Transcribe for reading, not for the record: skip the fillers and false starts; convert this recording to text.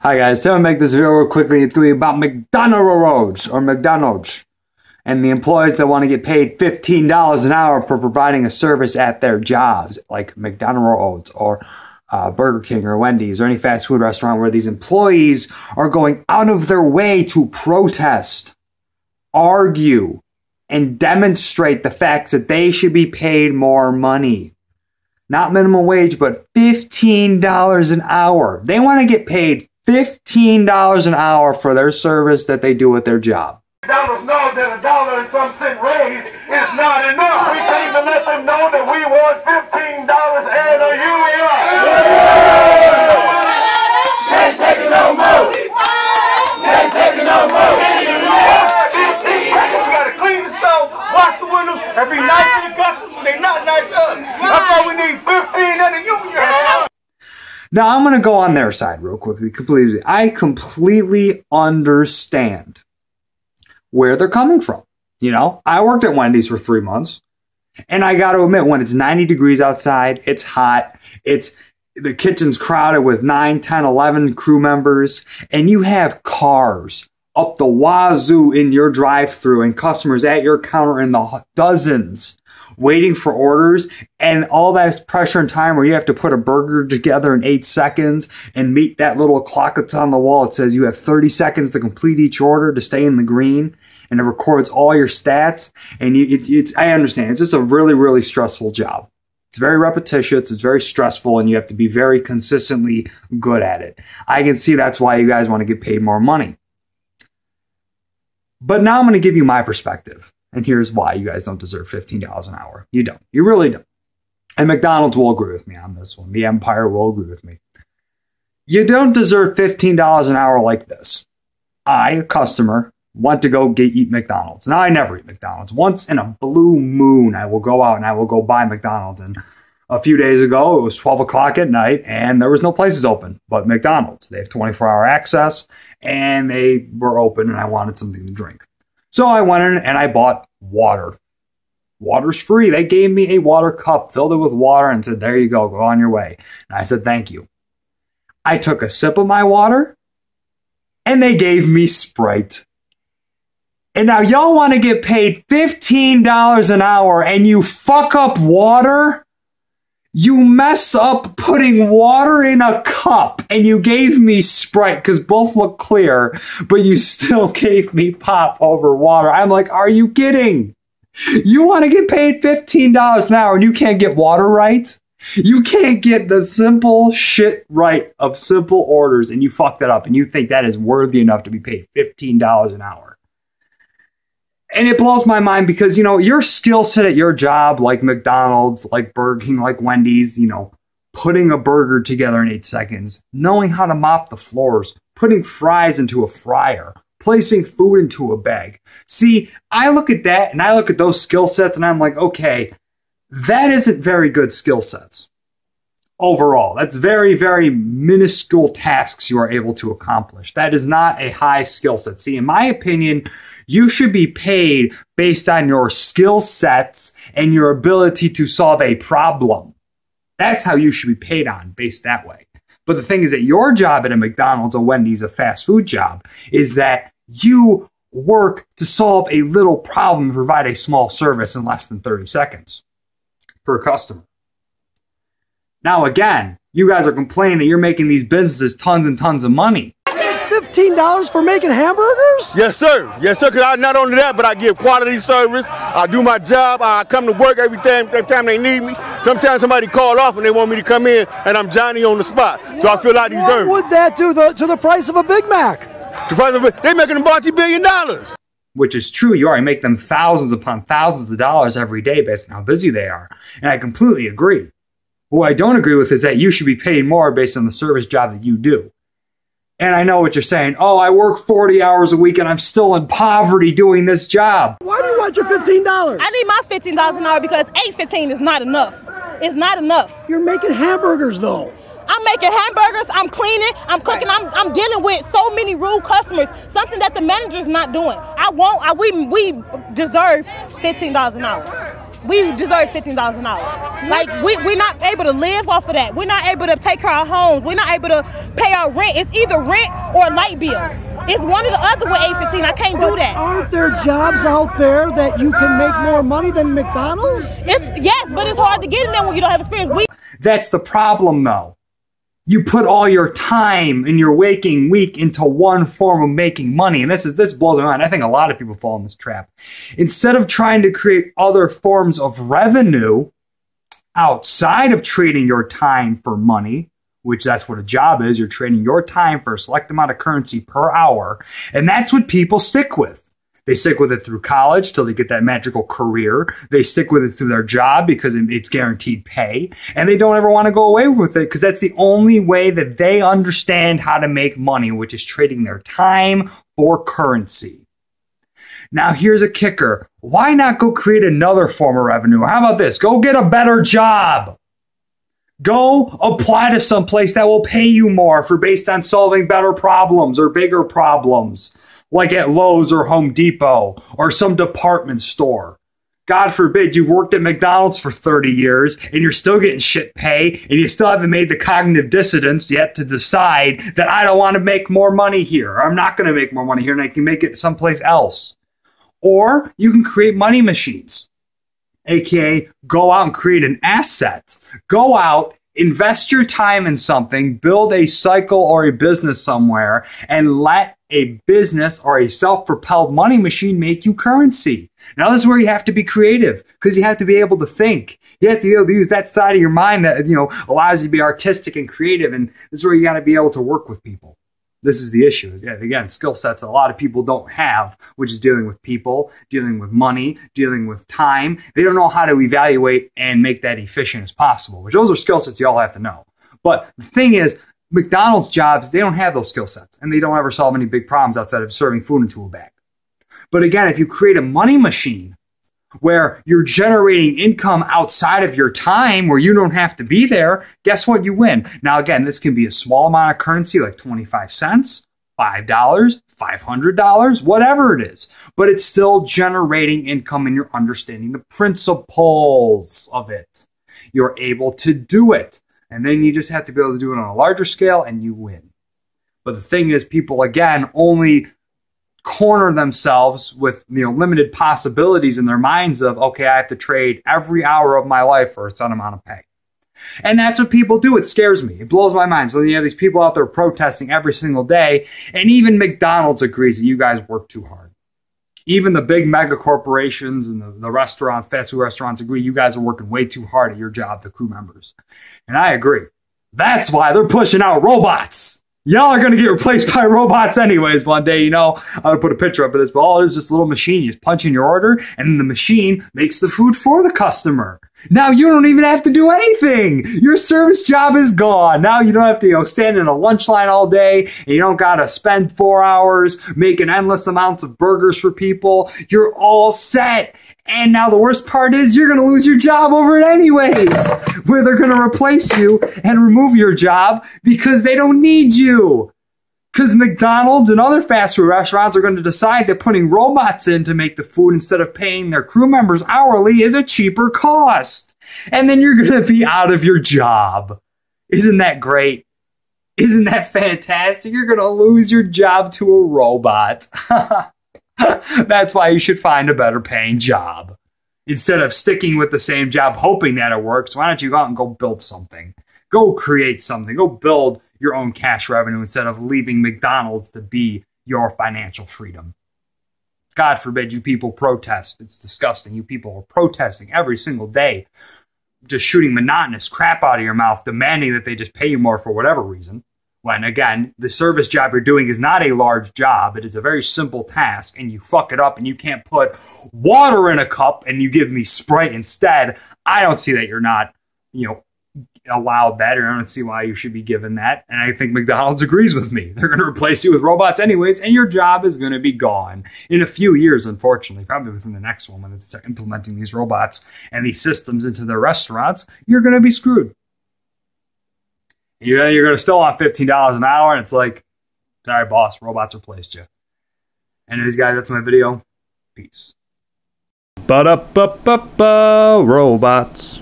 Hi guys, so I'm gonna make this video real quickly. It's gonna be about McDonald's and the employees that want to get paid $15 an hour for providing a service at their jobs, like McDonald's or Burger King or Wendy's or any fast food restaurant where these employees are going out of their way to protest, argue, and demonstrate the facts that they should be paid more money. Not minimum wage, but $15 an hour. They want to get paid $15 an hour for their service that they do at their job. McDonald's know that $1 and some cent raise is not enough. We came to let them know that we want $15 and a union. Can't take it no more. Can't take it no more. We gotta clean the stove, wash the windows, and be nice to the customers when they not nice to us. That's why we need 15 and a union. Now I'm gonna go on their side real quickly. I completely understand where they're coming from. You know, I worked at Wendy's for 3 months, and I got to admit, when it's 90 degrees outside, it's hot, the kitchen's crowded with 9, 10, 11 crew members, and you have cars up the wazoo in your drive-thru and customers at your counter in the dozens waiting for orders, and all that pressure and time where you have to put a burger together in 8 seconds and meet that little clock that's on the wall. It says you have 30 seconds to complete each order to stay in the green, and it records all your stats. And I understand. It's just a really, really stressful job. It's very repetitious. It's very stressful, and you have to be very consistently good at it. I can see that's why you guys want to get paid more money. But now I'm going to give you my perspective. And here's why you guys don't deserve $15 an hour. You don't. You really don't. And McDonald's will agree with me on this one. The Empire will agree with me. You don't deserve $15 an hour like this. I, a customer, want to go eat McDonald's. Now, I never eat McDonald's. Once in a blue moon, I will go out and I will go buy McDonald's. And a few days ago, it was 12 o'clock at night, and there was no places open but McDonald's. They have 24-hour access, and they were open, and I wanted something to drink. So I went in and I bought water. Water's free. They gave me a water cup, filled it with water, and said, there you go, go on your way. And I said, thank you. I took a sip of my water, and they gave me Sprite. And now y'all want to get paid $15 an hour, and you fuck up water? You mess up putting water in a cup, and you gave me Sprite because both look clear, but you still gave me pop over water. I'm like, are you kidding? You want to get paid $15 an hour and you can't get water right? You can't get the simple shit right of simple orders, and you fucked that up, and you think that is worthy enough to be paid $15 an hour. And it blows my mind because, you know, your skill set at your job, like McDonald's, like Burger King, like Wendy's, you know, putting a burger together in 8 seconds, knowing how to mop the floors, putting fries into a fryer, placing food into a bag. See, I look at that and I look at those skill sets and I'm like, okay, that isn't very good skill sets. Overall, that's very, very minuscule tasks you are able to accomplish. That is not a high skill set. See, in my opinion, you should be paid based on your skill sets and your ability to solve a problem. That's how you should be paid on, based that way. But the thing is that your job at a McDonald's or Wendy's, a fast food job, is that you work to solve a little problem and provide a small service in less than 30 seconds per customer. Now, again, you guys are complaining that you're making these businesses tons and tons of money. $15 for making hamburgers? Yes, sir. Yes, sir. Because not only that, but I give quality service. I do my job. I come to work every time they need me. Sometimes somebody call off and they want me to come in, and I'm Johnny on the spot. So I feel like these What would that do to the price of a Big Mac? The price of they're making them multi-billion dollars. Which is true. You already make them thousands upon thousands of dollars every day based on how busy they are. And I completely agree. What I don't agree with is that you should be paid more based on the service job that you do. And I know what you're saying. Oh, I work 40 hours a week and I'm still in poverty doing this job. Why do you want your $15? I need my $15 an hour because $8.15 is not enough. It's not enough. You're making hamburgers, though. I'm making hamburgers, I'm cleaning, I'm cooking, I'm dealing with so many rude customers, something that the manager's not doing. We deserve $15 an hour. we deserve $15 an hour. Like, we're not able to live off of that. We're not able to take care of our homes. We're not able to pay our rent. It's either rent or light bill. It's one or the other with $8.15. I can't do that. Aren't there jobs out there that you can make more money than McDonald's? Yes, but it's hard to get in there when you don't have experience. That's the problem, though. You put all your time in your waking week into one form of making money. And this blows my mind. I think a lot of people fall in this trap. Instead of trying to create other forms of revenue outside of trading your time for money, which that's what a job is. You're trading your time for a select amount of currency per hour. And that's what people stick with. They stick with it through college till they get that magical career. They stick with it through their job because it's guaranteed pay. And they don't ever want to go away with it because that's the only way that they understand how to make money, which is trading their time for currency. Now, here's a kicker. Why not go create another form of revenue? How about this? Go get a better job. Go apply to some place that will pay you more based on solving better problems or bigger problems, like at Lowe's or Home Depot or some department store. God forbid you've worked at McDonald's for 30 years and you're still getting shit pay and you still haven't made the cognitive dissonance yet to decide that I don't want to make more money here. Or I'm not going to make more money here and I can make it someplace else. Or you can create money machines, aka go out and create an asset. Go out, invest your time in something, build a cycle or a business somewhere, and let a business or a self-propelled money machine make you currency. Now, this is where you have to be creative because you have to be able to think. You have to be able to use that side of your mind that, allows you to be artistic and creative. And this is where you got to be able to work with people. This is the issue. Again, skill sets a lot of people don't have, which is dealing with people, dealing with money, dealing with time. They don't know how to evaluate and make that efficient as possible, which those are skill sets you all have to know. But the thing is, McDonald's jobs, they don't have those skill sets, and they don't ever solve any big problems outside of serving food into a bag. But again, if you create a money machine where you're generating income outside of your time, where you don't have to be there, guess what? You win. Now, again, this can be a small amount of currency, like 25 cents, $5, $500, whatever it is. But it's still generating income and you're understanding the principles of it. You're able to do it. And then you just have to be able to do it on a larger scale and you win. But the thing is, people, again, only corner themselves with limited possibilities in their minds of, okay, I have to trade every hour of my life for a certain amount of pay. And that's what people do. It scares me. It blows my mind. So you have these people out there protesting every single day. And even McDonald's agrees that you guys work too hard. Even the big mega corporations and the restaurants, fast food restaurants agree you guys are working way too hard at your job, the crew members. And I agree. That's why they're pushing out robots. Y'all are going to get replaced by robots anyways one day, I'm going to put a picture up of this, but all it is this little machine. You just punch in your order, and then the machine makes the food for the customer. Now you don't even have to do anything. Your service job is gone. Now you don't have to stand in a lunch line all day, and you don't got to spend 4 hours making endless amounts of burgers for people. You're all set. And now the worst part is you're going to lose your job over it anyways, where they're going to replace you and remove your job because they don't need you. Because McDonald's and other fast food restaurants are going to decide that putting robots in to make the food instead of paying their crew members hourly is a cheaper cost. And then you're going to be out of your job. Isn't that great? Isn't that fantastic? You're going to lose your job to a robot. That's why you should find a better paying job. Instead of sticking with the same job hoping that it works, why don't you go out and go build something? Go create something. Go build your own cash revenue instead of leaving McDonald's to be your financial freedom. God forbid you people protest. It's disgusting. You people are protesting every single day, just shooting monotonous crap out of your mouth, demanding that they just pay you more for whatever reason. When, again, the service job you're doing is not a large job. It is a very simple task, and you fuck it up and you can't put water in a cup and you give me Sprite instead. I don't see that you're not, allowed that, or I don't see why you should be given that. And I think McDonald's agrees with me. They're going to replace you with robots anyways, and your job is going to be gone in a few years, unfortunately, probably within the next one when they start implementing these robots and these systems into their restaurants. You're going to be screwed. You're going to still want $15 an hour, and it's like, sorry, boss, robots replaced you. And these guys, that's my video. Peace. Ba-da-ba-ba-ba, robots.